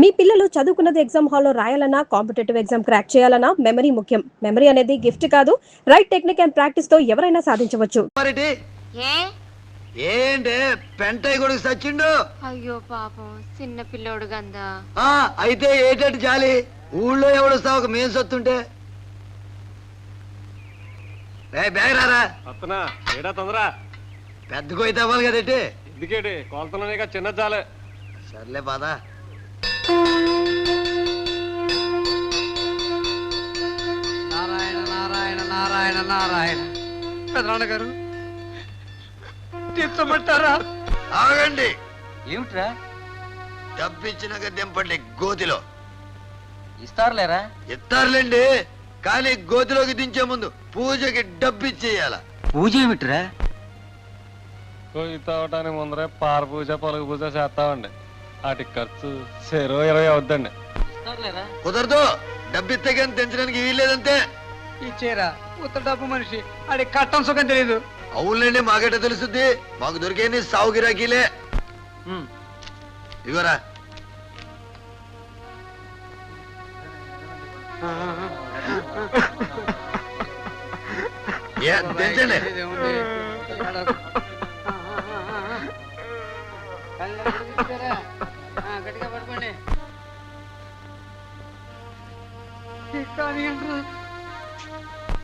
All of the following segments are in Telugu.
మీ పిల్లలు చదువుకున్నది ఎగ్జామ్ హాల్లో రాయాలన్నా కాంపిటేటివ్ ఎగ్జామ్ క్రాక్ చేయాలన్నా మెమరీ ముఖ్యం. మెమరీ అనేది గిఫ్ట్ కాదు, రైట్ టెక్నిక్ అండ్ ప్రాక్టీస్ తో ఎవరైనా సాధించవచ్చు. ఏంటే పెంటయ్య కొడుకు సచ్చిండు. అయ్యో పాపం చిన్న పిల్లోడు గందా. అయితే ఏటట్టు చాలి ఊళ్ళో ఎవడొస్తావు ఒక మేం సొత్తుంటే బ్యాగ్ రారా ఏడా తొందర పెద్ద కొయితే అవ్వాలి కదేటి ఎందుకేటి కొలతలోనే చిన్న చాలే సర్లే బాదా నారాయణ నారాయణ నారాయణ నారాయణ పెదనాన్న గారు తీర్చమంటారా? ఆగండి. ఏమిట్రా? డబ్బిచ్చినాక దింపండి గోతిలో. ఇస్తారులేరా? ఇస్తారులేండి, కానీ గోతిలోకి దించే ముందు పూజకి డబ్బిచ్చేయాల. పూజ ఏమిట్రా? కొయ్యి తవ్వటానికి ముందరే పార పూజ పొలగ పూజ చేస్తామండి. వాటికి ఖర్చు 20 అవుద్దండి. కుదరదు, డబ్బిస్తే కానీ తెంచడానికి వీల్లేదంతే. ఇచ్చేరా ఉత్త డబ్బు మనిషి అది కట్టం సుఖం తెలీదు. అవునులేండి, మాకెట తెలుస్తుంది, మాకు దొరికేది సావు గిరాకీలే. ఇగోరా తెంచండి. గట్టిగా పట్టుకోండి.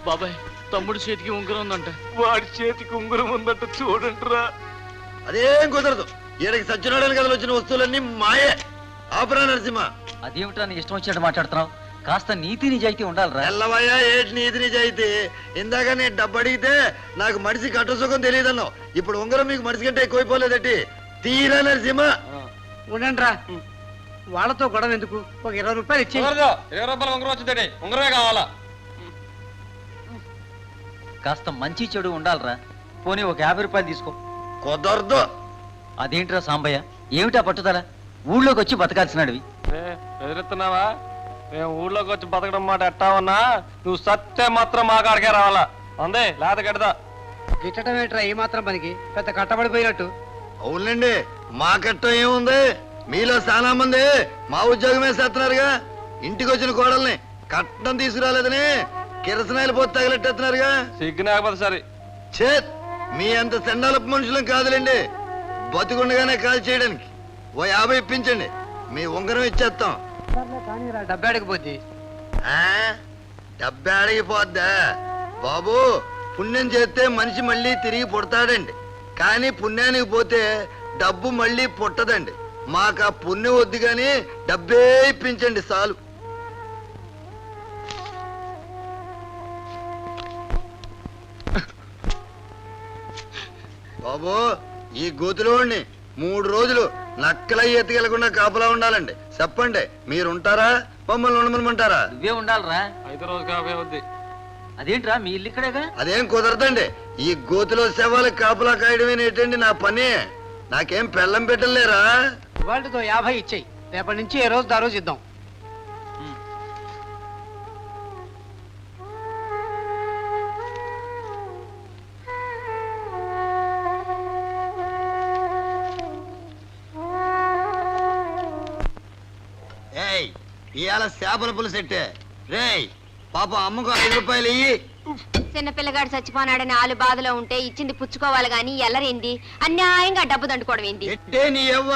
బాబాయ్ తమ్ముడు చేతికి ఉంగరం ఉందంట. వాడి చేతికి ఉంగరం ఉందంట, చూడండిరా. అదేం కుదరదు, ఈడకి సత్యనారాయణ కథలు వచ్చిన వస్తువులన్నీ మాయే. ఆపరా నరసింహ. అదేమిట్రా నీ ఇష్టం వచ్చినట్టు మాట్లాడుతున్నావు? కాస్త నీతి నిజాయితీ ఉండాలిరా. ఎల్లవయ్యా ఏటి నీతి నిజాయితీ? ఇందాక నేను డబ్బు అడిగితే నాకు మనిషి కట్ట సుఖం తెలియదన్నావు, ఇప్పుడు ఉంగరం మీకు మనిషి కంటే ఎక్కువైపోలేదటి. తీరా నరసింహ. ఉండండి రా, వాళ్ళతో గొడవ ఎందుకు? ఒక 20 రూపాయలు ఇచ్చి. 20 రూపాయలు ఉంగరం వచ్చిందండి, ఉంగరమే కావాలా? కాస్త మంచి చెడు ఉండాలిరా. పోనీ ఒక 50 రూపాయలు తీసుకో. కుదరదు. అదేంట్రా సాంబయ్య, ఏమిటా పట్టుదల? ఊళ్ళోకి వచ్చి బతకాల్సినవి ఎదురెత్తున్నావా? మేము ఊళ్ళోకి వచ్చి బతకడం మాట ఎట్టా ఉన్నా, నువ్వు సత్తే మాత్రం మా కాడికే రావాలా అందే, లేత గడదా. గిట్టడం ఏంట్రా ఈ మాత్రం పనికి? పెద్ద కట్టబడిపోయినట్టు. అవునండి, మా కట్టం ఏముంది? మీలో చాలా మంది మా ఉద్యోగమే చేస్తున్నారుగా. ఇంటికి వచ్చిన కోడల్ని కట్నం తీసుకురాలేదని కిరసనాయలు పోతే తగిలెట్టేస్తున్నారుగా. సిగ్గునాకపోతే సరే. చేత్ మీ అంత సెండాలపు మనుషులం కాదులేండి, బతికుండగానే కాల్ చేయడానికి. ఓ 50 ఇప్పించండి, మీ ఉంగరం ఇచ్చేస్తాం. డబ్బు అడిగిపోద్ది. డబ్బే అడిగిపోద్దా బాబు? పుణ్యం చేస్తే మనిషి మళ్ళీ తిరిగి పుడతాడండి, కానీ పుణ్యానికి పోతే డబ్బు మళ్ళీ పుట్టదండి. మాకు ఆ పుణ్యం వద్దు కానీ డబ్బే ఇప్పించండి చాలు. బాబు, ఈ గోతులోని 3 రోజులు నక్కల ఎత్తుకెళ్లకుండా కాపలా ఉండాలండి. చెప్పండి, మీరుంటారా మమ్మల్ని ఉండమనమంటారా? నువ్వే ఉండాలిరా. 5 రోజు కాపే అవుద్ది. అదేంట్రా మీ ఇల్లు ఇక్కడేగా? అదేం కుదరదండి, ఈ గోతులో శవాలకు కాపలా కాయడమేనేటండి నా పని. నాకేం పెళ్ళం పెట్టలేరా? వాళ్ళతో 50 ఇచ్చేయి, రేపటి నుంచి ఏ రోజు దా రోజు ఇద్దాం. ఏయ్, ఇవాళ చేపల పులుసెట్టే. రేయ్ పాప, అమ్మకు 5 రూపాయలు ఇయ్యి. చిన్న పిల్లగాడు చచ్చిపోనాడని ఆలు బాధలో ఉంటే ఇచ్చింది పుచ్చుకోవాలి గాని ఎల్లరేంది అన్యాయంగా డబ్బు దండుకోవడం ఏంది? ఎట్టే నీ ఎవ్వ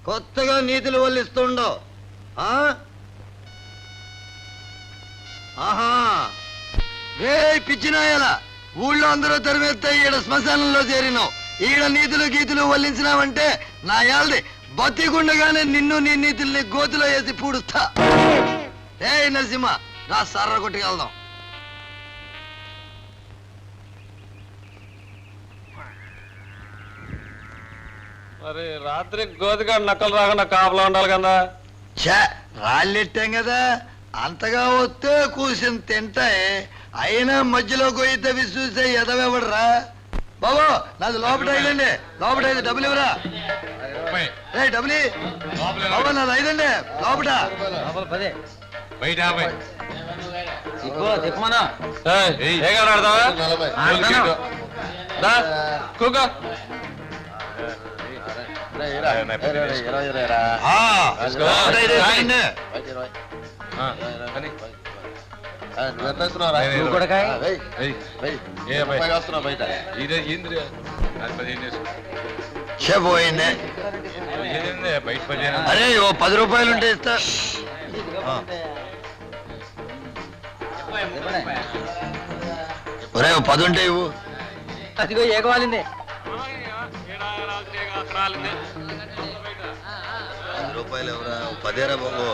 కొత్తగా నీతులు వల్లిస్తుండవు. ఆహా, రే పిచ్చినాయలా, ఊళ్ళో అందరూ తెరవేస్తే ఈడ శ్మశానంలో చేరినావు. ఈడ నీతులు గీతులు వల్లించినావంటే నా యాల్ది బతికుండగానే నిన్ను నీ నీతుల్ని గోతులో వేసి పూడుస్తా. రే నరసింహ, నా సర్ర కొట్టుకెళ్దాం. మరి రాత్రి గోతికాడు నక్కలు రాకుండా కాపలా ఉండాలి కదా. ఛా, రాళ్ళెట్టాం కదా, అంతగా వస్తే కూర్చుని తింటాయి. అయినా మధ్యలో కొయ్యితే విశ్వసే ఎదవెవడరా బాబు? నాది లోపల 5 అండి, లోపల 5. డబ్బులు ఇవ్వరా? డబ్బులు బాబా, నాది 5 అండి, లోపల. లోపల ఐదు వేసుకోండి. పోయింది. అరే ఓ 10 రూపాయలు ఉంటే ఇస్తా. ఒరే ఓ 10 ఉంటే ఇవ్వు. అదిగో ఏగవాలిందే. 10 రూపాయలు ఎవరా? 10 బాబు.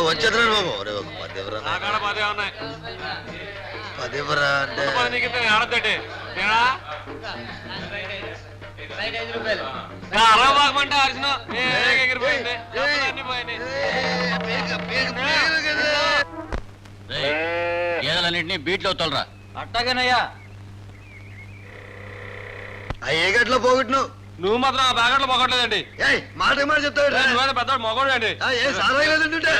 వచ్చేద్దరా బాబు. ఒరే ఒక 10 ఎవరా? 10 ఎవరా అంటే ఏదలన్నింటినీ బీట్లో తోలరా. అట్టగనయ్యా. ఏ గట్లో పోగొట్టినావు? నువ్వు మాత్రం ఆ ప్యాకెట్లో పోగొట్టలేదండి. మాట మాట చెప్తాడు. నువ్వేదో పెద్ద మొగోడు అండి. ఏ సారా లేదంటుంటే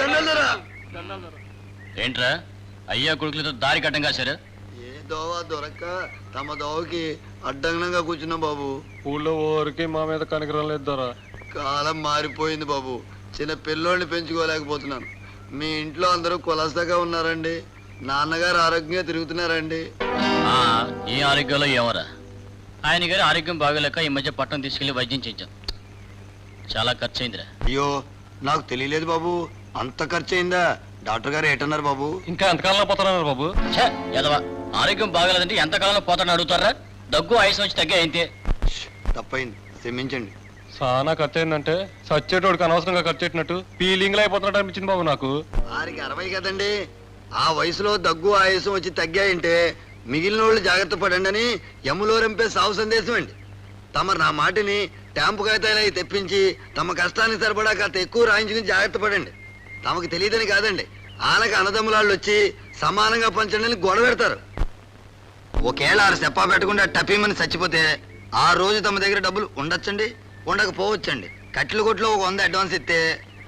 దండలురా. ఏంట్రా అయ్యా కొడుకులతో దారి కట్టంగా సరే. ఏ దోవ దొరక్క తమ దోవకి అడ్డంగా కూర్చున్నాం బాబు. ఊళ్ళో ఊరికి మా మీద కనికరం లేదు దొరా. కాలం మారిపోయింది బాబు. చిన్న పిల్లోడిని పెంచుకోలేకపోతున్నాను. మీ ఇంట్లో అందరూ కులసగా ఉన్నారండి. నాన్నగారు ఆరోగ్యంగా తిరుగుతున్నారండి. ఈ ఆరోగ్యంలో ఏమరా? ఆయన గారి ఆరోగ్యం బాగోలేక ఈ మధ్య పట్టణం తీసుకెళ్లి వైద్యం చేయించాం. చాలా ఖర్చు అయిందిరా. అయ్యో నాకు తెలియలేదు బాబు. అంత ఖర్చు అయిందా? డాక్టర్ గారు ఏటన్నారు బాబు? ఇంకా ఎంతకాలంలో పోతున్నారు బాబు? ఎదవా ఆరోగ్యం బాగలేదంటే ఎంతకాలంలో పోతాడని అడుగుతారా? దగ్గు ఆయుసం వచ్చి తగ్గే అయితే. తప్పైంది, క్షమించండి. చాలా ఖర్చు అయిందంటే సచ్చేటోడికి అనవసరంగా ఖర్చు పెట్టినట్టు ఫీలింగ్ లో అయిపోతున్నట్టు అనిపించింది బాబు నాకు. వారికి 60 కదండి. ఆ వయసులో దగ్గు ఆయాసం వచ్చి తగ్గాయంటే మిగిలిన వాళ్ళు జాగ్రత్త పడండి అని యములో రంపే సావు సందేశం అండి. తమరు నా మాటని ట్యాంపు కాగితాలు తెప్పించి తమ కష్టానికి సరిపడా కాస్త ఎక్కువ రాయించుకుని జాగ్రత్త పడండి. తమకు తెలియదని కాదండి, ఆనక అన్నదమ్ములాళ్ళు వచ్చి సమానంగా పంచండి అని గొడవ పెడతారు. ఒకేళ 6 చెప్పా పెట్టకుండా టపీమని చచ్చిపోతే ఆ రోజు తమ దగ్గర డబ్బులు ఉండొచ్చండి, ఉండకపోవచ్చండి. కట్టెల కొట్లో ఒక 100 అడ్వాన్స్ ఇస్తే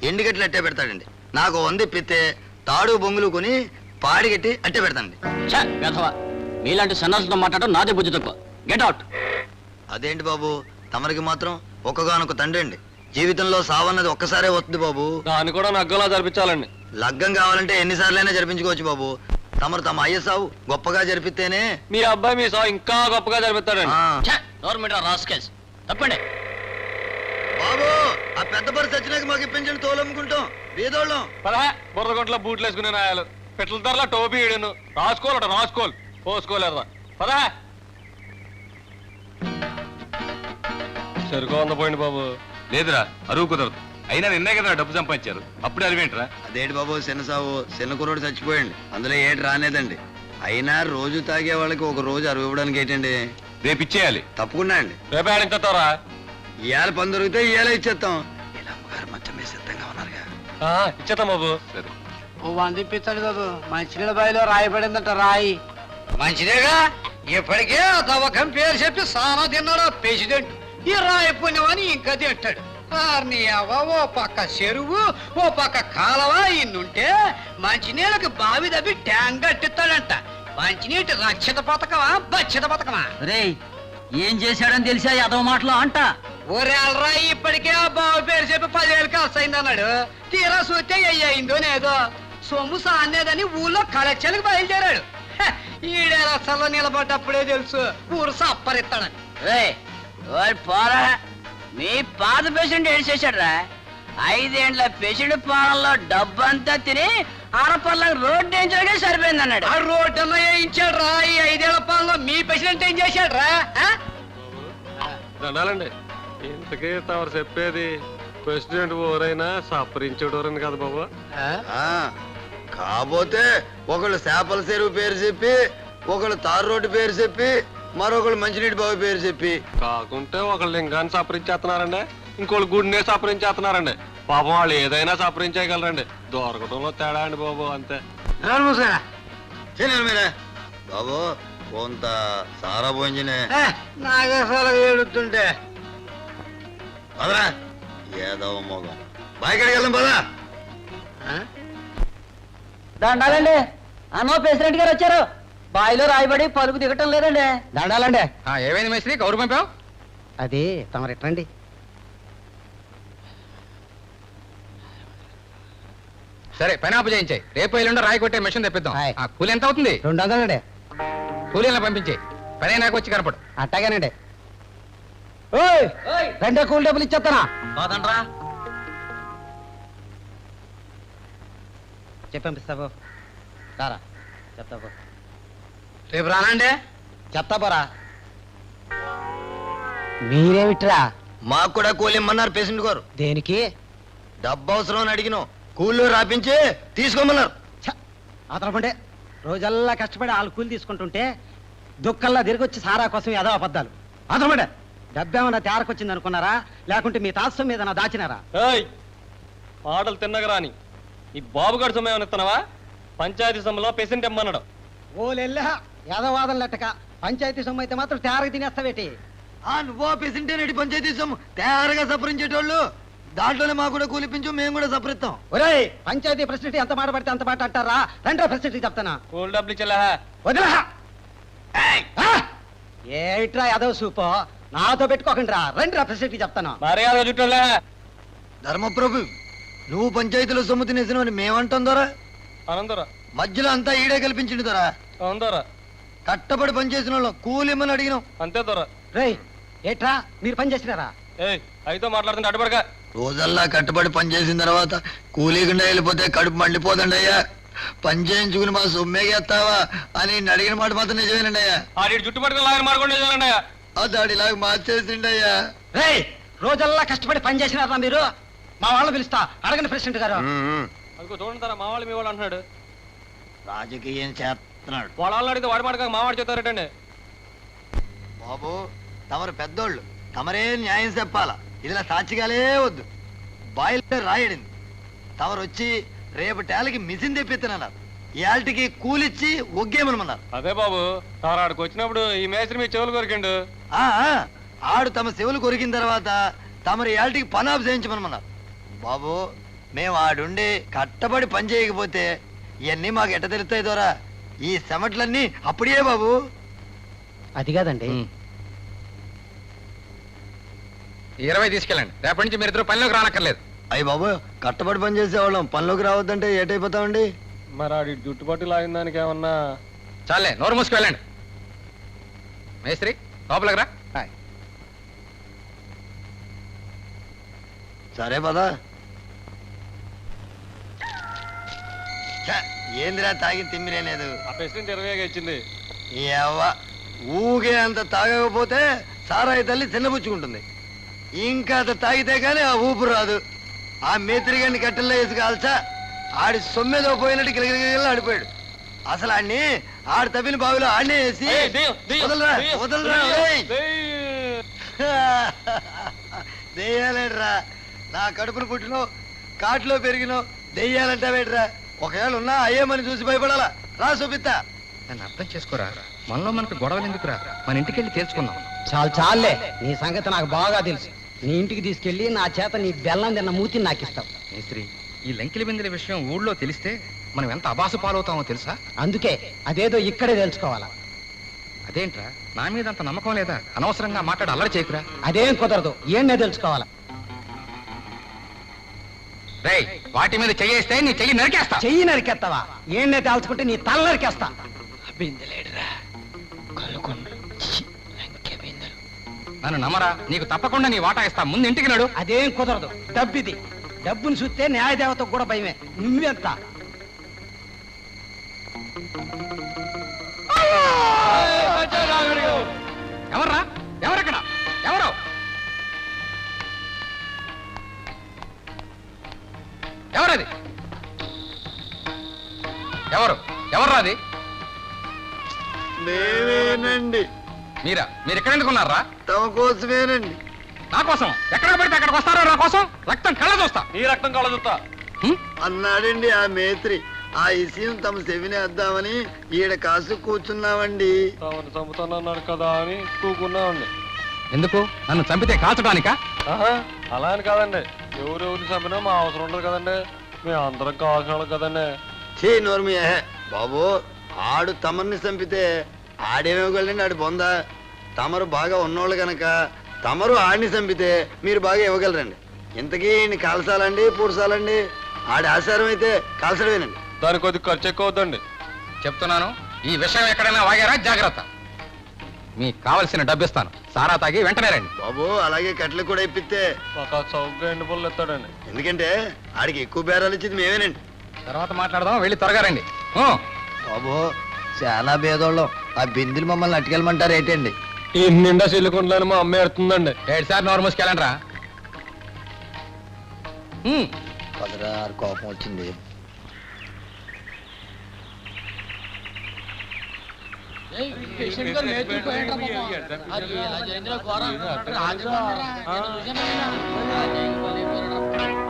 ఎండి కట్టెలు అట్టే పెడతాడండి. నాకు 100 ఇప్పితే తాడు బొంగులు కొని పాడి కట్టి అట్టే పెడతాండి. మీలాంటి సన్నాసులతో మాట్లాడడం నాదే బుద్ధి తక్కువ. Get out. అదేంటి బాబు, తమరికి మాత్రం ఒక్కగానొక్క తండ్రి అండి. జీవితంలో సావన్నది ఒక్కసారే వస్తుంది బాబు. దాన్ని కూడా నగ్గలా జరిపించాలండి. లగ్గం కావాలంటే ఎన్నిసార్లైనా జరిపించుకోవచ్చు బాబు. తమరు తమ అయ్య సావు గొప్పగా జరిపితేనే మీ అబ్బాయి మీ సాగు ఇంకా గొప్పగా జరిపిస్తాడండి. గవర్నమెంట్ రాస్కెల్స్ తప్పండి. బాబు ఆ పెద్ద పరి సచ్చినాక మాకు ఇప్పించండి, తోలమ్ముకుంటాం బీదోళ్ళం. బుర్రగొంట్లో బూట్లు వేసుకునే నాయాలు పెట్ల ధరలా టోపీ ఈడును రాసుకోవాలట రాసుకోవాలి పోసుకోలేదా పదా సరుకు అందపోయింది బాబు. లేదురా అరువు కుదరదు. అయినా నిన్నే కదా డబ్బు సంపాదించారు, అప్పుడే అరివేంట్రా? అదేంటి బాబు, చిన్న సావు చిన్న కుర్రోడు చచ్చిపోయండి, అందులో ఏటి రానేదండి. అయినా రోజు తాగే వాళ్ళకి ఒక రోజు అరువు ఇవ్వడానికి ఏంటండి? రేపు ఇచ్చేయాలి. తప్పకుండా అండి. రేపే ఆడించేస్తావరా? ఇవాళ పని దొరికితే ఇవాళ ఇచ్చేస్తాం. ఇలా అమ్మగారు మంచం మీద సిద్ధంగా ఉన్నారుగా. ఇచ్చేస్తాం బాబు. సరే ఓ 100 ఇప్పించండి బాబు. మంచినీళ్ళ బావిలో రాయబడిందట రాయి. మంచిదేగా, ఇప్పటికే దవకం పేరు చెప్పి సానా తిన్నాడు ప్రెసిడెంట్. ఈ రాయి పుణ్యమని ఇంకా తింటాడు. ఓ పక్క చెరువు ఓ పక్క కాలవ ఇన్నుంటే మంచినీళ్ళకి బావి దబ్బి ట్యాంక్ కట్టిస్తాడంట. మంచినీటి రక్షిత పథకమా బక్షిత పథకమా? రే ఏం చేశాడని తెలిసా యాదవ మాటలో అంట. ఊరేళ్ళరా ఇప్పటికే ఆ బావి పేరు చెప్పి 10,000 ఖర్చు అయిందన్నాడు. తీరా చూస్తే అయ్యిందో లేదో సొమ్ము సానేదని ఊళ్ళో కలెక్షన్కి బయలుదేరాడు. ఈడేరసల్లో నిలబడ్డప్పుడే తెలుసు ఊరు సప్పరిస్తాడని. పోరా మీ పాత పేషెంట్ ఏం చేశాడ్రా? 5 ఏండ్ల పేషెంట్ పాలనలో డబ్బంతా తిని ఆడపల్లకు రోడ్డు వేయించడానికే సరిపోయింది అన్నాడు. ఆ రోడ్డులో వేయించాడు రా. ఈ 5 ఏళ్ల పాలనలో మీ పేషెంట్ ఏం చేశాడు రా? దండాలండి. ఇంతకీ తమరు చెప్పేది ప్రెసిడెంట్ ఓరైనా సపరించేటోరని కదా బాబు. కాకపోతే ఒకళ్ళు చేపల చెరువు పేరు చెప్పి, ఒకళ్ళు తారు రోడ్డు పేరు చెప్పి, మరొకళ్ళు మంచినీటి బావి పేరు చెప్పి, కాకుంటే ఒక లింగాన్ని సపరించేస్తున్నారండి, ఇంకోళ్ళు గుడినే సపరించేస్తున్నారండి. పాపం వాళ్ళు ఏదైనా సపరించేయగలరండి. దొరకటంలో తేడా అండి బాబు, అంతే. మీరే బాబు కొంత సారా పోయించినే నాగేశాల ఏడుతుంటే పదరా ఏదో మోగం బాయికాడికి వెళ్దాం పదా. దండాలండి, అన్నో ప్రెసిడెంట్ గారు వచ్చారు. బాయిలో రాయబడి పలుకు దిగటం లేదండి. దండాలండి. ఏమైంది మేస్త్రి, కౌరు పంపావు? అది తమరు ఎట్రండి. సరే పని ఆపు చేయించాయి. రేపు ఎల్లుండో రాయి కొట్టే మిషన్ తెప్పిద్దాం. హాయ్. ఆ కూలి ఎంత అవుతుంది? 200 కూలీలను పంపించే పని నాకు వచ్చి కనపడు. అట్టాగానండి. ఓయ్ రెండో కూలి డబ్బులు ఇచ్చేస్తానా? పోతండ్రా. చెప్పంపిస్తావు రారా చెప్తావు. రేపు రానండి. చెప్తా పోరా. మీరేమిట్రా? మాకు కూడా కూలి ఇమ్మన్నారు పేషెంట్ గారు. దేనికి? డబ్బు అవసరం అని అడిగినాం, కూలీలో రాపించి తీసుకోమన్నారు. అతనుకుంటే రోజల్లా కష్టపడి వాళ్ళు కూలి తీసుకుంటుంటే దుక్కల్లా తిరిగొచ్చి సారా కోసం ఏదో అబద్ధాలు. అతనుకుంటే డబ్బేమన్నా తేరకొచ్చింది అనుకున్నారా, లేకుంటే మీ తాత్సం మీద నా దాచినారా? ఆటలు తిన్నగరాని ఈ బాబుగాడు సమయం ఇస్తున్నావా? పంచాయతీ సభలో పేషెంట్ ఇమ్మన్నాడు. ఓలెల్లా యాదవాదం లెట్టక పంచాయతీ సొమ్ము అయితే మాత్రం తేరగా తినేస్తావేటి? నువ్వో పేషెంటే నడి పంచాయతీ సొమ్ము తయారుగా సపరించేటోళ్ళు, దాంట్లోనే మాకు కూడా కూలిపించు, మేము కూడా సపరిస్తాం. ఒరేయ్ పంచాయతీ ప్రెసిడెంట్ ఎంత మాట పడితే అంత మాట అంటారా? రెండో ప్రెసిడెంట్ చెప్తానా? కూల్ డబ్బులు ఇచ్చలే. వదిలా ఏట్రా యాదవ్ సూపో, నాతో పెట్టుకోకండి రా. రండి రా ప్రెసిడెంట్ చెప్తాను. మర్యాద చుట్టలే. ధర్మప్రభు, నువ్వు పంచాయతీలో సొమ్ము తినేసినవని మేమంటాం దొరా. అనందరా మధ్యలో అంతా ఈడే కల్పించింది దొరా. అవునరా, కట్టబడి పనిచేసిన వాళ్ళం కూలిమ్మని అడిగినాం. అంతే దొరా. రేయ్ ఏట్రా మీరు పని చేసినారా? అయితే మాట్లాడుతుంటే అడ్డుపడక. రోజల్లా కట్టబడి పని చేసిన తర్వాత కూలీకుండా వెళ్ళిపోతే కడుపు మండిపోదండి అయ్యా. పని చేయించుకుని మా సొమ్మేగేస్తావా అని అడిగిన మాట మాత్రం నిజమేనండి అయ్యా. ఆడి చుట్టుపక్కల లాగా మారుకుంటే దాడిలాగా మార్చేసిండి అయ్యా. రేయ్ రోజల్లా కష్టపడి పని చేసినారా మీరు? మా వాళ్ళు పిలుస్తా, అడగండి ప్రెసిడెంట్ గారు. అందుకో చూడండి మా వాళ్ళు మీ వాళ్ళు అంటున్నాడు. రాజకీయం చేస్తున్నాడు వాళ్ళ వాళ్ళు అడిగితే వాడి మాట మావాడు చెప్తారటండి. బాబు, తమరు పెద్దోళ్ళు, తమరే న్యాయం చెప్పాలా. ఇదిలా సాక్షిగాలే వద్దు. బాయిలో రాయడింది. తమరు వచ్చి రేపు టేలకి మిషన్ తెప్పిస్తున్నారు. ఇయాల్టికి కూలిచ్చి ఒగ్గేమనమన్నారు. అదే బాబు, సార్ ఆడికి వచ్చినప్పుడు ఈ మేస్త్రి మీ చెవులు కొరికిండు. ఆడు తమ చెవులు కొరికిన తర్వాత తమరు ఇయాల్టికి పనాపు చేయించమనమన్నారు. బాబు, మేము ఆడుండి కట్టబడి పని చేయకపోతే ఇవన్నీ మాకు ఎట్ట తెలుస్తాయి దోరా? ఈ సెమట్లన్నీ అప్పుడే బాబు. అది కాదండి, 20 తీసుకెళ్ళండి. రేపటి నుంచి మీరు ఇద్దరు పనిలోకి రానక్కర్లేదు. అయ్యి బాబు, కట్టబడి పని చేసేవాళ్ళం పనిలోకి రావద్దంటే ఏటైపోతామండి? మరి ఆడి జుట్టుపట్టి లాగిన దానికి ఏమన్నా? చాలే నోరు మూసుకు వెళ్ళండి. మేస్త్రి లోపలికి రా. సరే పదా. ఏందిరా తాగి తిమ్మిరేలేదు. ఆ ప్రెసిడెంట్ 20 ఇచ్చింది. ఊగే అంత తాగకపోతే సారాయి తల్లి చిన్నపుచ్చుకుంటుంది. ఇంకా అంత తాగితే గానీ ఆ ఊపు రాదు. ఆ మేత్రిగాన్ని కట్టెల్లో వేసి కాల్చా ఆడి సొమ్మెదో పోయినట్టు గిలగిలగిల ఆడిపోయాడు. అసలు ఆడిని ఆడి తవ్విన బావిలో ఆడినే వేసి వదలరా వదలరా. దెయ్యాలేడ్రా, నా కడుపును పుట్టినో కాట్లో పెరిగినో దెయ్యాలంటావేట్రా? ఒకవేళ ఉన్నా అయ్యేమని చూసి భయపడాలా? రా చూపిస్తా. నన్ను అర్థం చేసుకోరా. మనలో మనకు గొడవలు ఎందుకురా? మన ఇంటికి వెళ్ళి తేల్చుకుందాం. చాలే నీ సంగతి నాకు బాగా తెలుసు. నీ ఇంటికి తీసుకెళ్లి నా చేత నీ బెల్లం తిన్న మూతిని నాకిస్తావు. మేస్త్రి, ఈ లంకిలి బిందెల విషయం ఊళ్ళో తెలిస్తే మనం ఎంత అబాసు పాలవుతామో తెలుసా? అందుకే అదేదో ఇక్కడే తెలుసుకోవాలా. అదేంట్రా, నా మీద అంత నమ్మకం లేదా? అనవసరంగా మాట్లాడి అల్లరి చేయకురా. అదేం కుదరదు, ఏంనే తెలుసుకోవాలా. రేయ్, వాటి మీద చెయ్యేస్తే నీ చెయ్యి నరికేస్తా. చెయ్యి నరికేస్తావా? ఏంనే తేల్చుకుంటే నీ తల నరికేస్తా. నన్ను నమ్మరా, నీకు తప్పకుండా నీ వాటా ఇస్తా. ముందు ఇంటికి నడు. అదేం కుదరదు, డబ్బిది. డబ్బును చూస్తే న్యాయదేవతకు కూడా భయమే. నువ్వెంత? ఎవర్రా? ఎవరెక్కడ? ఎవరు? ఎవరది? ఎవరు? ఎవర్రా అది? మేమేనండి. మీరా? మీరు ఎక్కడ ఎందుకున్నారా? తమ కోసమేనండి. నా కోసం? ఎక్కడ పడితే అక్కడికి వస్తారో నా కోసం? రక్తం కళ్ళ చూస్తా. నీ రక్తం కళ్ళ చూస్తా అన్నాడండి ఆ మేత్రి. ఆ విషయం తమ చెవినేద్దామని ఈడ కాసు కూర్చున్నామండి. తమను చంపుతానన్నాడు కదా అని కూకున్నామండి. ఎందుకు? నన్ను చంపితే కాల్చడానికా? అలా అని కాదండి, ఎవరెవరిని చంపినా మా అవసరం ఉండదు కదండి. మేము అందరం కావాల్సిన కదండి. చే నోర్మి బాబు, ఆడు తమర్ని చంపితే ఆడేమేగలండి? ఆడు బొందా. తమరు బాగా ఉన్నోళ్ళు గనక తమరు ఆడిని చంపితే మీరు బాగా ఇవ్వగలరండి. ఇంతకీ ఈయన్ని కాల్చాలండి పూడ్చాలండి? ఆడి ఆచారం అయితే కాల్చడమేనండి. దానికి కొద్ది ఖర్చు ఎక్కువ అవుతుందండి. చెప్తున్నాను, ఈ విషయం ఎక్కడైనా వాగారా జాగ్రత్త. మీకు కావలసిన డబ్బు ఇస్తాను, సారా తాగి వెంటనే రండి. బాబు అలాగే కట్టెలు కూడా ఇప్పిస్తే. ఒక చౌకగా ఎండు పుల్లలు ఎత్తాడండి. ఎందుకంటే ఆడికి ఎక్కువ బేరాలు ఇచ్చింది మేమేనండి. తర్వాత మాట్లాడదాం, వెళ్ళి త్వరగా రండి. బాబు చాలా భేదోళ్ళం. ఆ బిందులు మమ్మల్ని అట్టుకెళ్ళమంటారు ఏంటండి? ఈ నిండా సిల్లుకుంటాను మా అమ్మ ఎడుతుందండి. 7 సార్లు నోరు మూసుకెళ్ళండి రా. పదరా కోపం వచ్చింది.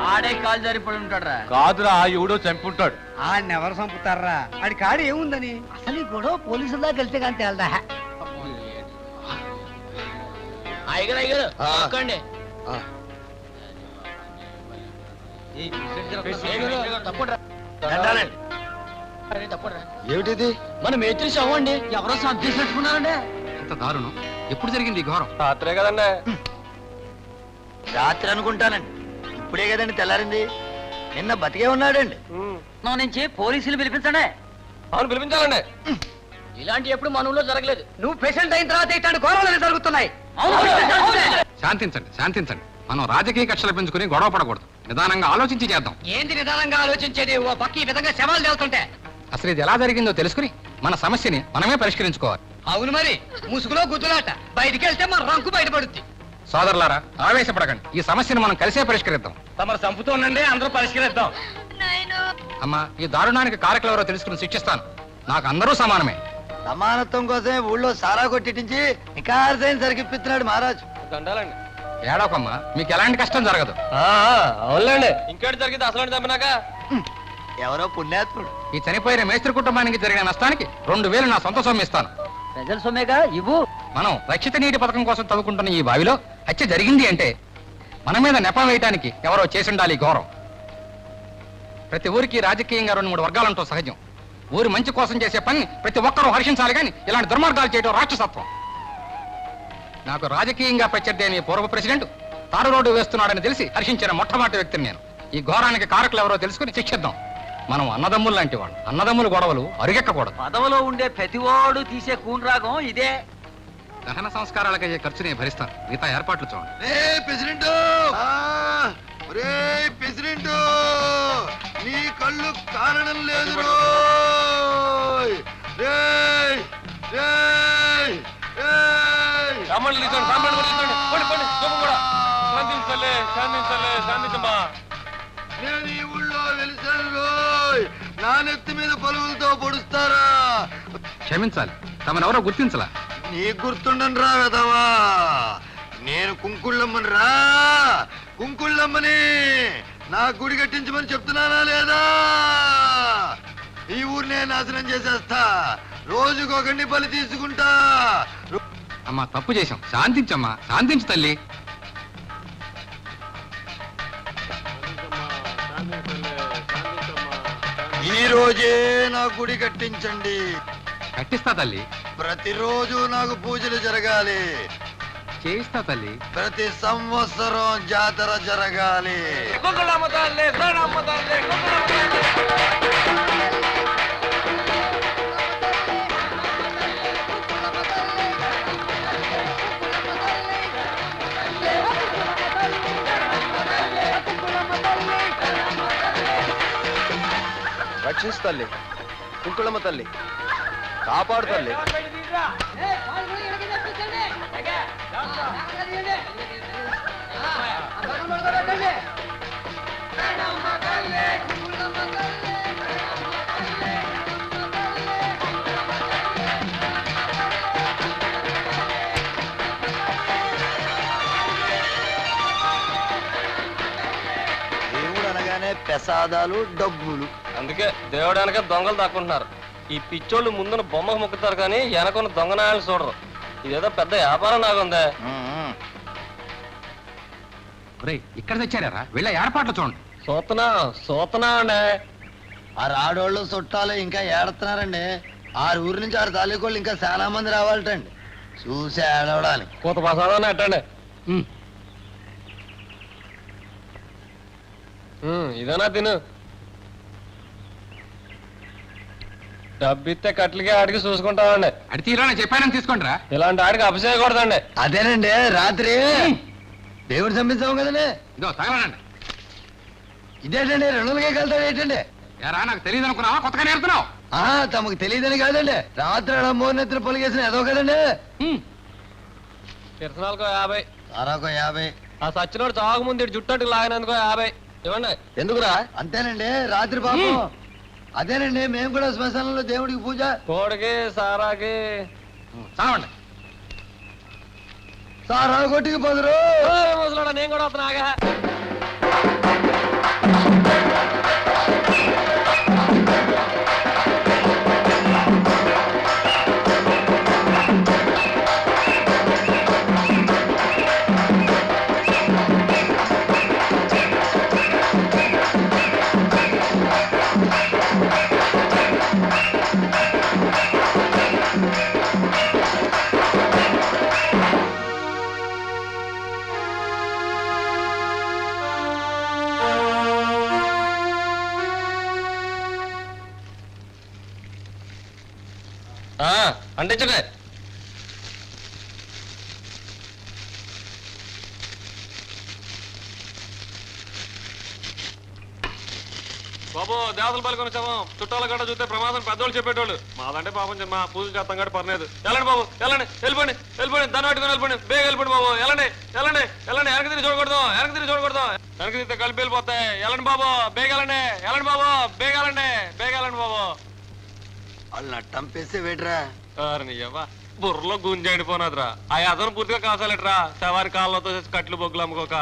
ఆడే కాలు జారిపడి ఉంటాడు. కాదురా ఎవడో చంపుంటాడు. ఎవరు చంపుతారా? ఆడి కాడు ఏముందని అసలు ఈ గొడవ పోలీసుల దాకా వెళ్తే కానీ తేలదా? అయ్యగారు ఒక్కండి. దండాలండి. ఏమిటిది? మనం మేత్రి అవ్వండి. ఎవరో సబ్ చేసి పెట్టుకున్నారండి. ఎంత దారుణం! ఎప్పుడు జరిగింది ఈ ఘోరం? రాత్రే కదండి. రాత్రి అనుకుంటానండి. ఇప్పుడే కదండి తెల్లారింది. నిన్న బతికే ఉన్నాడండి. నా నుంచి పోలీసులు పిలిపించండి. అవును పిలిపించాలండి. ఇలాంటి ఎప్పుడు మన ఊళ్ళో జరగలేదు. నువ్వు పేషెంట్ అయిన తర్వాత ఇట్లాంటి ఘోరాలు జరుగుతున్నాయి. శాంతించండి, శాంతించండి. మనం రాజకీయ కక్షలు పెంచుకుని గొడవ పడకూడదు. నిదానంగా ఆలోచించి చేద్దాం. ఏంది నిదానంగా ఆలోచించేది? ఓ పక్క ఈ విధంగా శవాలు తేలుతుంటే అసలు ఇది ఎలా జరిగిందో తెలుసుకుని మన సమస్యని మనమే పరిష్కరించుకోవాలి. అవును మరి, ముసుగులో గుద్దులాట. బయటికి వెళ్తే మన రంకు బయటపడుద్ది. సోదరులారా, ఆవేశపడకండి. ఈ సమస్యను మనం కలిసే పరిష్కరిద్దాం. తమరు చంపుతూ ఉండండి, అందరూ పరిష్కరిద్దాం. అమ్మా, ఈ దారుణానికి కారకులు ఎవరో తెలుసుకుని శిక్షిస్తాను. నాకు అందరూ సమానమే. సమానత్వం కోసమే ఊళ్ళో సారా కొట్టించి నికార్సైన సరికిప్పిస్తున్నాడు మహారాజు. దండాలండి. ఏడవకమ్మా, మీకు ఎలాంటి కష్టం జరగదు. అవునులేండి. ఇంకేటి జరిగింది అసలు చంపినాక? ఎవరో పుణ్యాత్ముడు. ఈ చనిపోయిన మేస్త్రి కుటుంబానికి జరిగిన నష్టానికి 2000 నా సొంత సొమ్ము ఇస్తాను. ప్రజల సొమ్మేగా ఇవ్వు. మనం రక్షిత నీటి పథకం కోసం తవ్వుకుంటున్న ఈ బావిలో హత్య జరిగింది అంటే మన మీద నెపం వేయటానికి ఎవరో చేసిండాలి ఘోరం. ప్రతి ఊరికి రాజకీయంగా 2-3 వర్గాలంటూ సహజం. ఊరి మంచి కోసం చేసే పని ప్రతి ఒక్కరూ హర్షించాలి, కానీ ఇలాంటి దుర్మార్గాలు చేయడం రాక్షసత్వం. నాకు రాజకీయంగా ప్రత్యర్థి అయిన పూర్వ ప్రెసిడెంట్ తారు రోడ్డు వేస్తున్నాడని తెలిసి హర్షించిన మొట్టమొదటి వ్యక్తిని నేను. ఈ ఘోరానికి కారకులు ఎవరో తెలుసుకుని శిక్షిద్దాం. మనం అన్నదమ్ములు లాంటి వాళ్ళు. అన్నదమ్ముల గొడవలు అరుగెక్కకూడదు. పదవిలో ఉండే ప్రతివాడు తీసే కూన్రాగం ఇదే. దహన సంస్కారాలకు అయ్యే ఖర్చు నేను భరిస్తాను. మిగతా ఏర్పాట్లు చూడండి. ప్రెసిడెంట్, ప్రెసిడెంట్, నీ కళ్ళు కారణం లేదు. సామాన్లు తీసుకోండి, సామాన్లు కూడా తీసుకోండి. పోండి, పోండి, సొమ్ము కూడా. శాంతించాలి, శాంతించాలి, శాంతించమ్మా. నేను ఈ ఊళ్ళో వెలిసాను రోయ్. నా నెత్తి మీద పలువులతో పొడుస్తారా? క్షమించాలి, తమనెవరో గుర్తించలా. నీకు గుర్తుండను రా వెదవా. నేను కుంకుళ్ళమ్మని రా, కుంకుళ్ళమ్మని. నా గుడి కట్టించమని చెప్తున్నానా లేదా? ఈ ఊరినే నాశనం చేసేస్తా. రోజుకొకరిని బలి తీసుకుంటా. అమ్మా, తప్పు చేశాం, శాంతించమ్మా, శాంతించు తల్లి. ఈ రోజే నా గుడి కట్టించండి. కట్టిస్తా తల్లి. ప్రతిరోజు నాకు పూజలు జరగాలి. చేయిస్తా తల్లి. ప్రతి సంవత్సరం జాతర జరగాలి. రక్షిస్తు తల్లి, కుంకుళమ్మ తల్లి, కాపాడు తల్లి. దేవుడు అనగానే ప్రసాదాలు, డబ్బులు. అందుకే దేవుడానికే దొంగలు దాక్కుంటున్నారు. ఈ పిచ్చోళ్ళు ముందున బొమ్మకు మొక్కుతారు కానీ వెనకున్న దొంగనాయాలు చూడరు. ఇదేదో పెద్ద వ్యాపారం నాగుందే. ఇక్కడ తెచ్చారా? వీళ్ళ ఏర్పాట్లు చూడండి. సూతనా అండి. ఆ రాడోళ్ళు చుట్టాలు ఇంకా ఏడుతున్నారండి. 6 ఊరి నుంచి 6 తాలూకోళ్ళు ఇంకా చాలా మంది రావాలటండి. చూసి ఏడవడానికి. పూత ప్రసాదం ఎట్టండి. ఇదేనా తిను. డబ్బిస్తే కట్లకి ఆడికి చూసుకుంటామండి. అడి తీరా చెప్పానని తీసుకోండి రా. ఇలాంటి ఆడికి అభిషేకూడదండి. అదేనండి రాత్రి దేవుడు చంపించాము కదండి. ఇదో తగలనండి. ఇదేంటండి 2 రోజులకే వెళ్తాడు ఏంటండి? ఎరా నాకు తెలియదు అనుకున్నావా? కొత్తగా నేర్పుతున్నావు. తమకు తెలియదని కాదండి, రాత్రి మోనెత్తులు పొలిగేసిన ఏదో కదండి. కిరసనాలకు 50, సారాకు 50. ఆ సచ్చినోడు తాగముందు జుట్టంటుకు లాగినందుకో 50 ఇవ్వండి. ఎందుకురా? అంతేనండి రాత్రి పాపం. అదేనండి మేము కూడా శ్మశానంలో దేవుడికి పూజ. కోడికి సారాకి చావండి. సారా కొట్టికి పోదురు. ముసలాడా నేను కూడా వస్తున్నా. ఆగా అంటించండి. బాబు దేవతలు పలుకొని వచ్చాము. చుట్టాల గడ్డ చూస్తే ప్రమాదం పెద్దోళ్ళు చెప్పేటోళ్ళు. మాదంటే పాపం మా పూజ చేస్తాం గడ్డ పర్లేదు. వెళ్ళండి బాబు వెళ్ళండి. వెళ్ళిపోండి దాన్ని పట్టుకొని వెళ్ళిపోండి. బేగ వెళ్ళిపోండి బాబు. వెళ్ళండి వెనక్కి తిరిగి చూడకూడదు. వెనక్కి తిరిగితే కలిపి వెళ్ళిపోతాయి. వెళ్ళండి బాబు బేగ వెళ్ళండి. బేగ వెళ్ళండి బాబు. వాళ్ళు నట్టంపేస్తే వేట్రా. బుర్రలో గుంజండిపోనాదిరా. ఆ అతను పూర్తిగా కాసాలెట్రా. సవారి కాళ్ళతో కట్లు బొగ్గులు అమ్ముకోక.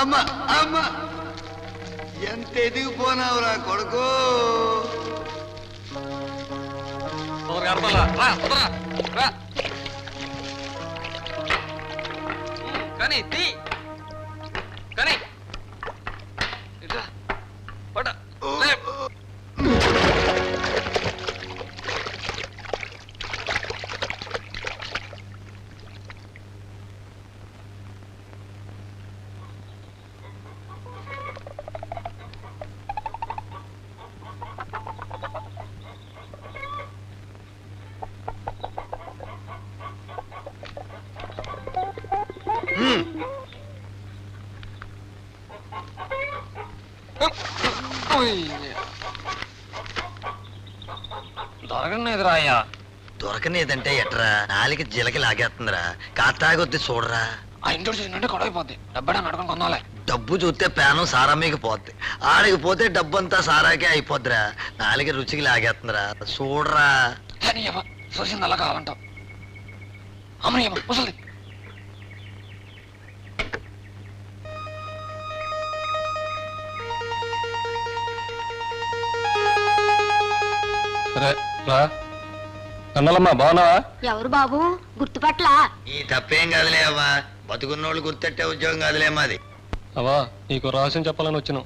అమ్మా అమ్మా ఎంత ఎదిగిపోనావురా కొడుకు. కానీ దొరకనేదిరా అయ్యా. దొరకనేదంటే ఎట్రా? నాలిక జిలకి లాగేస్తుందిరా. కాతాగొద్ది చూడరా. ఆ ఇంటి చూసినట్టే గొడవైపోద్ది. డబ్బడా నడకం కొందాలే. డబ్బు చూస్తే పేనం సారా మీకు పోద్ది. ఆడికి పోతే డబ్బు అంతా సారాకే అయిపోద్దిరా. నాలిక రుచికి లాగేస్తుందిరా. చూడరా. చూసింది అలా కావాలంటావు. అమ్మయ్యమ్మ ముసలి. సరే రా. అన్నలమ్మా బాగున్నావా? ఎవరు బాబు గుర్తుపట్ల? ఈ తప్పేం కాదులే అవ్వా. బతుకున్నోళ్ళు గుర్తెట్టే ఉద్యోగం కాదులే మాది. అవా నీకు రహస్యం చెప్పాలని వచ్చినాం.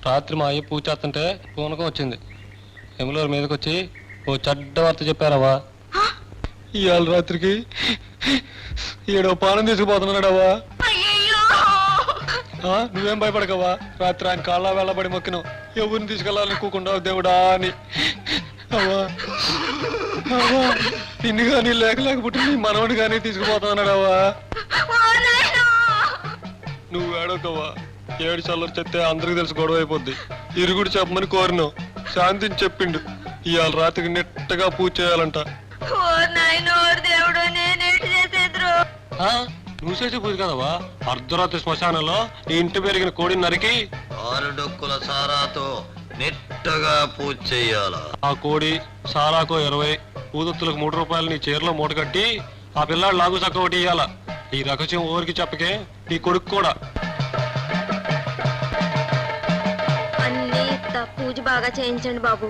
రాత్రి మా అయ్య పూజ చేస్తుంటే పూనకం వచ్చింది. ఎములూరు మీదకి వచ్చి ఓ చెడ్డ వార్త చెప్పారవ్వా. ఇవాళ రాత్రికి 7వ పానం తీసుకుపోతున్నాడవ్వా. నువ్వేం భయపడకవా. రాత్రి ఆయన కాళ్ళ వెళ్ళబడి మొక్కినావు. ఎవరిని తీసుకెళ్ళాలని కూకుండా దేవుడా అని. అవా నిన్ను కానీ లేకపోతే నీ మనవని కానీ తీసుకుపోతానన్నాడవా. నువ్వు ఏడోకవా. 7 చల్లరు చెప్తే అందరికి తెలిసి గొడవ అయిపోద్ది. ఇరుగుడు చెప్పమని కోరినావు. శాంతిని చెప్పిండు. ఇవాళ రాత్రికి నెట్టగా పూజ చేయాలంట. నువ్వు చేసే పూజ కదవా. అర్ధరాత్రి శ్మశానంలో నీ ఇంటి పెరిగిన కోడిని నరికి 6 డొక్కుల సారాతో నెట్టగా పూజ చెయ్యాల. ఆ కోడి సారాకో 20, పూదొత్తులకు 3 రూపాయలు నీ చీరలో మూట కట్టి ఆ పిల్లాడు లాగు చక్క ఒకటి ఇయ్యాల. ఈ రహస్యం ఊరికి చెప్పకే నీ కొడుకు కూడా. అన్ని పూజ బాగా చేయించండి బాబు.